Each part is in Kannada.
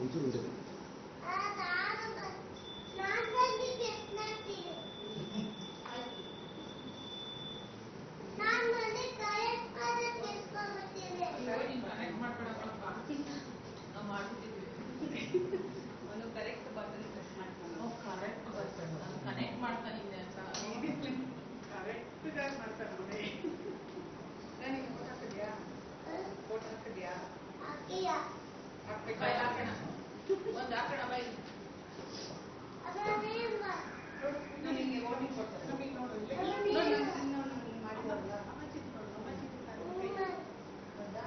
ಒಂಚೂರು ಮುಂದೆ ಕರೆಕ್ಟ್ ಬಟನ್ ಪ್ರೆಸ್ ಮಾಡ್ತಾನೆ. ಕರೆಕ್ಟ್ ಬಟನ್ ಕನೆಕ್ಟ್ ಮಾಡ್ತಾನಿದ್ದೆ ಅಂತ ಕರೆಕ್ಟ್ ಆಗಿ ಮಾಡ್ತಾನೆ ಅವನೇ. ನನಗೆ ಫೋಟೋ ಹಾಕಿದ್ಯಾ? ಫೋಟೋ ಹಾಕಿದ್ಯಾ? ಹಾಕ್ಬೇಕು. ಹಾಕೋಣ ಒಂದು ಹಾಕೋಣ ಬೈ. ನೋಡು ನಿಮಗೆ ವಾರ್ನಿಂಗ್ ಕೊಡ್ತಾರೆ. ನಮಗೆ ನೋಡು ಮಾಡಿದ್ರಲ್ಲ ಅಮ್ಮಾಜಿ ನೋಡು ಅಮ್ಮಾಜಿಗೂ ಕೈ ಹೌದಾ?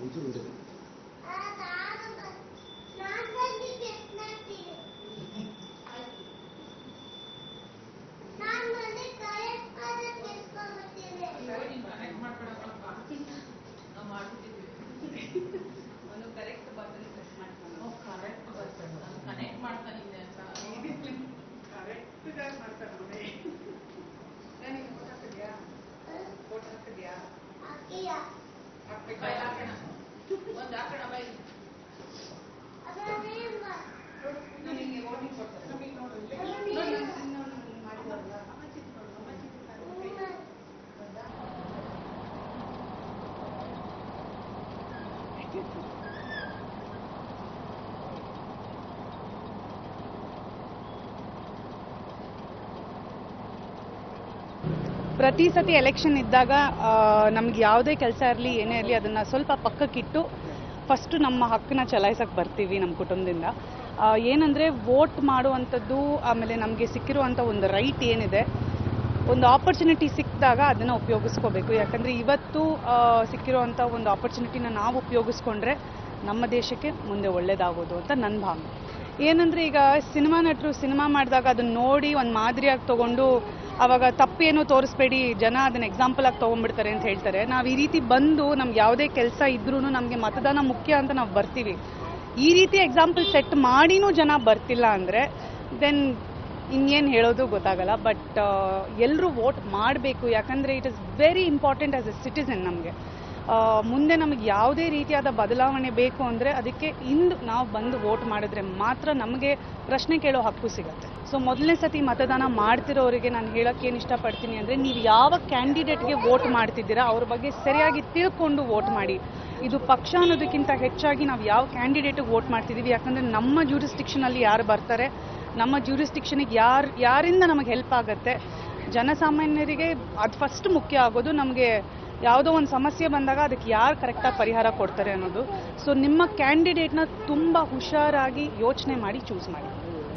ಒಂಚೂರು ಮುಂದೆ ಕನೆಕ್ಟ್ ಮಾಡ್ಕೊಳಪ್ಪ ನಾವು ಮಾಡ್ಬಿಟ್ಟಿದ್ವಿ. ಅವನು ಕರೆಕ್ಟ್ ಬಟನ್ ಪ್ರೆಸ್ ಮಾಡ್ತಾನೆ. ಕರೆಕ್ಟ್ ಬಟನ್ ಕನೆಕ್ಟ್ ಮಾಡ್ತಾನಿದ್ದೆ ಅಂತ ಕರೆಕ್ಟ್ ಆಗಿ ಮಾಡ್ತಾನೆ ಅವನೇ. ನನಗೆ ಫೋಟೋ ಹಾಕಿದ್ಯಾ? ಫೋಟೋ ಹಾಕಿದ್ಯಾ? ಹಾಕ್ಬೇಕು. ಹಾಕೋಣ ಒಂದು ಹಾಕೋಣ ಬೈ. ನೋಡು ನಿಮಗೆ ವಾರ್ನಿಂಗ್ ಕೊಡ್ತಾರೆ. ನಮಗೆ ನೋಡು ಮಾಡಿದ್ರಲ್ಲ ಅಮ್ಮಾಜಿ ನೋಡು ಅಮ್ಮಾಜಿಗೂ ಕೈ ಹೌದಾ? ಪ್ರತಿ ಸತಿ ಎಲೆಕ್ಷನ್ ಇದ್ದಾಗ ನಮ್ಗೆ ಯಾವುದೇ ಕೆಲಸ ಇರಲಿ ಏನೇ ಇರಲಿ ಅದನ್ನು ಸ್ವಲ್ಪ ಪಕ್ಕಕ್ಕಿಟ್ಟು ಫಸ್ಟು ನಮ್ಮ ಹಕ್ಕನ್ನ ಚಲಾಯಿಸಕ್ಕೆ ಬರ್ತೀವಿ ನಮ್ಮ ಕುಟುಂಬದಿಂದ. ಏನಂದರೆ ವೋಟ್ ಮಾಡುವಂಥದ್ದು, ಆಮೇಲೆ ನಮಗೆ ಸಿಕ್ಕಿರುವಂಥ ಒಂದು ರೈಟ್ ಏನಿದೆ, ಒಂದು ಆಪರ್ಚುನಿಟಿ ಸಿಕ್ಕಿದಾಗ ಅದನ್ನು ಉಪಯೋಗಿಸ್ಕೋಬೇಕು. ಯಾಕಂದರೆ ಇವತ್ತು ಸಿಕ್ಕಿರುವಂಥ ಒಂದು ಆಪರ್ಚುನಿಟಿನ ನಾವು ಉಪಯೋಗಿಸ್ಕೊಂಡ್ರೆ ನಮ್ಮ ದೇಶಕ್ಕೆ ಮುಂದೆ ಒಳ್ಳೆಯದಾಗೋದು ಅಂತ ನನ್ನ ಭಾವನೆ. ಏನಂದರೆ ಈಗ ಸಿನಿಮಾ ನಟರು ಸಿನಿಮಾ ಮಾಡಿದಾಗ ಅದನ್ನು ನೋಡಿ ಒಂದು ಮಾದರಿಯಾಗಿ ತೊಗೊಂಡು ಆವಾಗ ತಪ್ಪೇನು ತೋರಿಸ್ಬೇಡಿ, ಜನ ಅದನ್ನು ಎಕ್ಸಾಂಪಲ್ ಆಗಿ ತೊಗೊಂಡ್ಬಿಡ್ತಾರೆ ಅಂತ ಹೇಳ್ತಾರೆ. ನಾವು ಈ ರೀತಿ ಬಂದು ನಮ್ಗೆ ಯಾವುದೇ ಕೆಲಸ ಇದ್ರೂ ನಮಗೆ ಮತದಾನ ಮುಖ್ಯ ಅಂತ ನಾವು ಬರ್ತೀವಿ. ಈ ರೀತಿ ಎಕ್ಸಾಂಪಲ್ ಸೆಟ್ ಮಾಡಿನೂ ಜನ ಬರ್ತಿಲ್ಲ ಅಂದರೆ ದೆನ್ ಇನ್ನೇನು ಹೇಳೋದು ಗೊತ್ತಾಗಲ್ಲ. ಬಟ್ ಎಲ್ಲರೂ ವೋಟ್ ಮಾಡಬೇಕು. ಯಾಕಂದರೆ it is very important as A citizen. ನಮಗೆ ಮುಂದೆ ನಮಗೆ ಯಾವುದೇ ರೀತಿಯಾದ ಬದಲಾವಣೆ ಬೇಕು ಅಂದರೆ ಅದಕ್ಕೆ ಇಂದು ನಾವು ಬಂದು ವೋಟ್ ಮಾಡಿದ್ರೆ ಮಾತ್ರ ನಮಗೆ ಪ್ರಶ್ನೆ ಕೇಳೋ ಹಕ್ಕು ಸಿಗುತ್ತೆ. ಸೊ ಮೊದಲನೇ ಸತಿ ಮತದಾನ ಮಾಡ್ತಿರೋರಿಗೆ ನಾನು ಹೇಳೋಕ್ಕೆ ಏನು ಇಷ್ಟಪಡ್ತೀನಿ ಅಂದರೆ, ನೀವು ಯಾವ ಕ್ಯಾಂಡಿಡೇಟ್ಗೆ ವೋಟ್ ಮಾಡ್ತಿದ್ದೀರಾ ಅವ್ರ ಬಗ್ಗೆ ಸರಿಯಾಗಿ ತಿಳ್ಕೊಂಡು ವೋಟ್ ಮಾಡಿ. ಇದು ಪಕ್ಷ ಅನ್ನೋದಕ್ಕಿಂತ ಹೆಚ್ಚಾಗಿ ನಾವು ಯಾವ ಕ್ಯಾಂಡಿಡೇಟಿಗೆ ವೋಟ್ ಮಾಡ್ತಿದ್ದೀವಿ, ಯಾಕಂದರೆ ನಮ್ಮ ಜ್ಯೂರಿಸ್ಡಿಕ್ಷನಲ್ಲಿ ಯಾರು ಬರ್ತಾರೆ, ನಮ್ಮ ಜ್ಯೂರಿಸ್ಡಿಕ್ಷನಿಗೆ ಯಾರಿಂದ ನಮಗೆ ಹೆಲ್ಪ್ ಆಗುತ್ತೆ, ಜನಸಾಮಾನ್ಯರಿಗೆ ಅದು ಫಸ್ಟ್ ಮುಖ್ಯ ಆಗೋದು. ನಮಗೆ ಯಾವುದೋ ಒಂದು ಸಮಸ್ಯೆ ಬಂದಾಗ ಅದಕ್ಕೆ ಯಾರು ಕರೆಕ್ಟಾಗಿ ಪರಿಹಾರ ಕೊಡ್ತಾರೆ ಅನ್ನೋದು. ಸೊ ನಿಮ್ಮ ಕ್ಯಾಂಡಿಡೇಟ್ನ ತುಂಬ ಹುಷಾರಾಗಿ ಯೋಚನೆ ಮಾಡಿ ಚೂಸ್ ಮಾಡಿ.